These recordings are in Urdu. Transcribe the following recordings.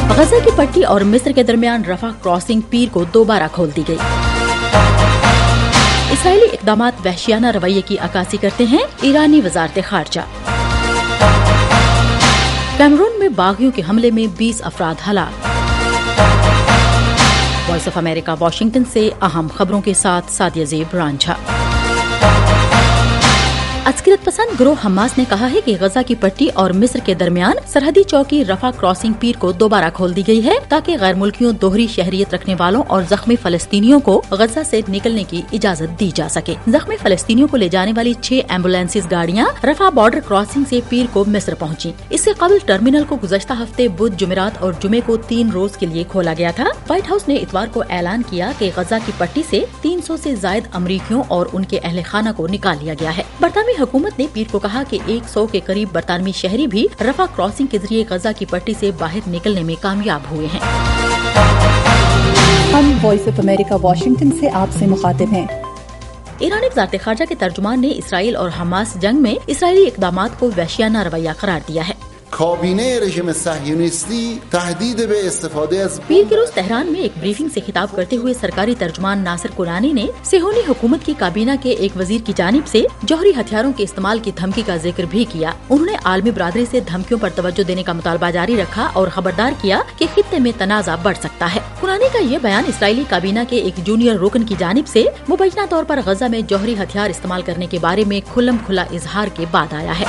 غزہ کی پٹی اور مصر کے درمیان رفح کراسنگ پیر کو دوبارہ کھول دی گئی۔ اسرائیلی اقدامات وحشیانہ رویے کی عکاسی کرتے ہیں، ایرانی وزارت خارجہ۔ کیمرون میں باغیوں کے حملے میں 20 افراد ہلاک۔ وائس آف امریکہ واشنگٹن سے اہم خبروں کے ساتھ سعدیہ زیب رانجھا۔ عسکریت پسند گروہ حماس نے کہا ہے کہ غزہ کی پٹی اور مصر کے درمیان سرحدی چوکی رفح کراسنگ پیر کو دوبارہ کھول دی گئی ہے تاکہ غیر ملکیوں، دوہری شہریت رکھنے والوں اور زخمی فلسطینیوں کو غزہ سے نکلنے کی اجازت دی جا سکے۔ زخمی فلسطینیوں کو لے جانے والی 6 ایمبولینسز گاڑیاں رفح بارڈر کراسنگ سے پیر کو مصر پہنچی۔ اس سے قبل ٹرمینل کو گزشتہ ہفتے بدھ، جمعرات اور جمعے کو 3 روز کے لیے کھولا گیا تھا۔ وائٹ ہاؤس نے اتوار کو اعلان کیا کہ غزہ کی پٹی سے 300 سے زائد امریکیوں اور ان کے اہل خانہ کو نکال لیا گیا ہے۔ برطانوی حکومت نے پیر کو کہا کہ 100 کے قریب برطانوی شہری بھی رفح کراسنگ کے ذریعے غزہ کی پٹی سے باہر نکلنے میں کامیاب ہوئے ہیں۔ ہم وائس آف امریکہ واشنگٹن سے آپ سے مخاطب ہیں۔ ایرانی وزارت خارجہ کے ترجمان نے اسرائیل اور حماس جنگ میں اسرائیلی اقدامات کو وحشیانہ رویہ قرار دیا ہے۔ کابینه رژیم صهیونیستی تهدید به استفاده از پیر کے روز تہران میں ایک بریفنگ سے خطاب کرتے ہوئے سرکاری ترجمان ناصر کنانی نے صہیونی حکومت کی کابینہ کے ایک وزیر کی جانب سے جوہری ہتھیاروں کے استعمال کی دھمکی کا ذکر بھی کیا۔ انہوں نے عالمی برادری سے دھمکیوں پر توجہ دینے کا مطالبہ جاری رکھا اور خبردار کیا کہ خطے میں تنازع بڑھ سکتا ہے۔ کنانی کا یہ بیان اسرائیلی کابینہ کے ایک جونیئر رکن کی جانب سے مبینہ طور پر غزہ میں جوہری ہتھیار استعمال کرنے کے بارے میں کھلم کھلا اظہار کے بعد آیا ہے۔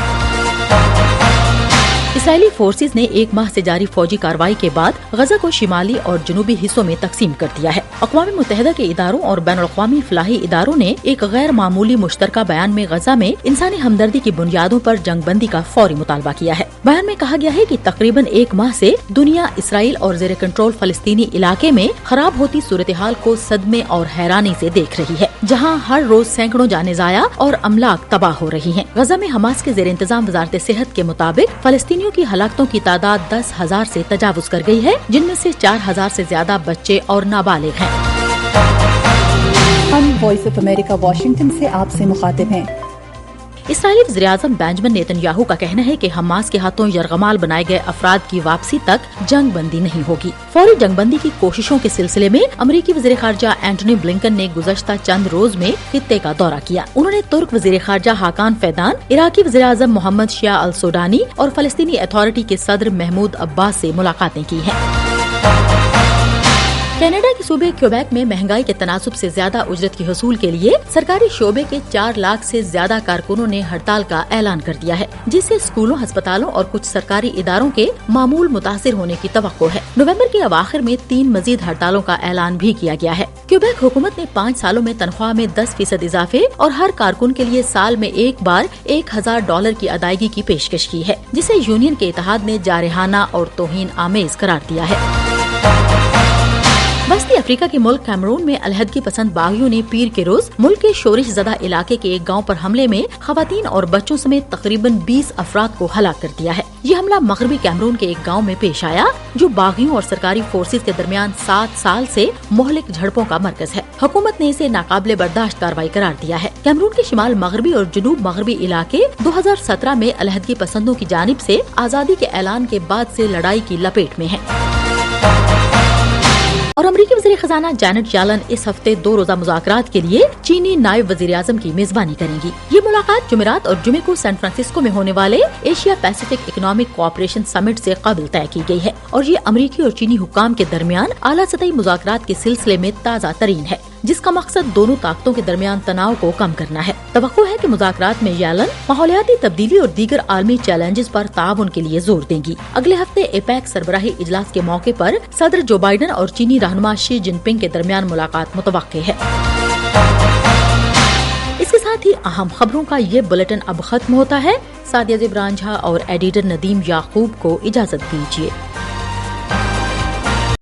اسرائیلی فورسز نے 1 ماہ سے جاری فوجی کارروائی کے بعد غزہ کو شمالی اور جنوبی حصوں میں تقسیم کر دیا ہے۔ اقوام متحدہ کے اداروں اور بین الاقوامی فلاحی اداروں نے ایک غیر معمولی مشترکہ بیان میں غزہ میں انسانی ہمدردی کی بنیادوں پر جنگ بندی کا فوری مطالبہ کیا ہے۔ بیان میں کہا گیا ہے کہ تقریباً 1 ماہ سے دنیا اسرائیل اور زیر کنٹرول فلسطینی علاقے میں خراب ہوتی صورتحال کو صدمے اور حیرانی سے دیکھ رہی ہے، جہاں ہر روز سینکڑوں جانیں ضائع اور املاک تباہ ہو رہی ہیں۔ غزہ میں حماس کے زیر انتظام وزارت صحت کے مطابق فلسطینیوں کی ہلاکتوں کی تعداد 10,000 سے تجاوز کر گئی ہے، جن میں سے 4,000 سے زیادہ بچے اور نابالغ ہیں۔ ہم وائس آف امریکہ واشنگٹن سے آپ سے مخاطب ہیں۔ اسرائیلی وزیراعظم بینجمن نیتن یاہو کا کہنا ہے کہ حماس کے ہاتھوں یرغمال بنائے گئے افراد کی واپسی تک جنگ بندی نہیں ہوگی۔ فوری جنگ بندی کی کوششوں کے سلسلے میں امریکی وزیر خارجہ اینٹونی بلنکن نے گزشتہ چند روز میں خطے کا دورہ کیا۔ انہوں نے ترک وزیر خارجہ حاکان فیدان، عراقی وزیر اعظم محمد شیع السودانی اور فلسطینی اتھارٹی کے صدر محمود عباس سے ملاقاتیں کی ہیں۔ کینیڈا کے صوبے کیوبیک میں مہنگائی کے تناسب سے زیادہ اجرت کی حصول کے لیے سرکاری شعبے کے 4 لاکھ سے زیادہ کارکنوں نے ہڑتال کا اعلان کر دیا ہے، جس سے اسکولوں، ہسپتالوں اور کچھ سرکاری اداروں کے معمول متاثر ہونے کی توقع ہے۔ نومبر کے اواخر میں 3 مزید ہڑتالوں کا اعلان بھی کیا گیا ہے۔ کیوبیک حکومت نے 5 سالوں میں تنخواہ میں 10% اضافے اور ہر کارکن کے لیے سال میں ایک بار $1,000 کی ادائیگی کی پیشکش کی ہے، جسے یونین کے اتحاد نے جارحانہ اور توہین آمیز قرار دیا ہے۔ وسطی افریقہ کے ملک کیمرون میں علیحدگی پسند باغیوں نے پیر کے روز ملک کے شورش زدہ علاقے کے ایک گاؤں پر حملے میں خواتین اور بچوں سمیت تقریباً 20 افراد کو ہلاک کر دیا ہے۔ یہ حملہ مغربی کیمرون کے ایک گاؤں میں پیش آیا جو باغیوں اور سرکاری فورسز کے درمیان 7 سال سے مہلک جھڑپوں کا مرکز ہے۔ حکومت نے اسے ناقابل برداشت کارروائی قرار دیا ہے۔ کیمرون کے شمال مغربی اور جنوب مغربی علاقے 2017 میں علیحدگی پسندوں کی جانب سے آزادی کے اعلان کے بعد سے لڑائی کی لپیٹ میں ہیں۔ اور امریکی وزیر خزانہ جینٹ یالن اس ہفتے 2 روزہ مذاکرات کے لیے چینی نائب وزیر اعظم کی میزبانی کریں گی۔ یہ ملاقات جمعرات اور جمعے کو سین فرانسسکو میں ہونے والے ایشیا پیسیفک اکنامک کوآپریشن سمٹ سے قبل طے کی گئی ہے اور یہ امریکی اور چینی حکام کے درمیان اعلیٰ سطحی مذاکرات کے سلسلے میں تازہ ترین ہے، جس کا مقصد دونوں طاقتوں کے درمیان تناؤ کو کم کرنا ہے۔ توقع ہے کہ مذاکرات میں یالن ماحولیاتی تبدیلی اور دیگر عالمی چیلنجز پر تعاون کے لیے زور دیں گی۔ اگلے ہفتے ایپیک سربراہی اجلاس کے موقع پر صدر جو بائیڈن اور چینی رہنما شی جن پنگ کے درمیان ملاقات متوقع ہے۔ اس کے ساتھ ہی اہم خبروں کا یہ بلیٹن اب ختم ہوتا ہے۔ سعدیہ زیب رانجھا اور ایڈیٹر ندیم یعقوب کو اجازت دیجیے۔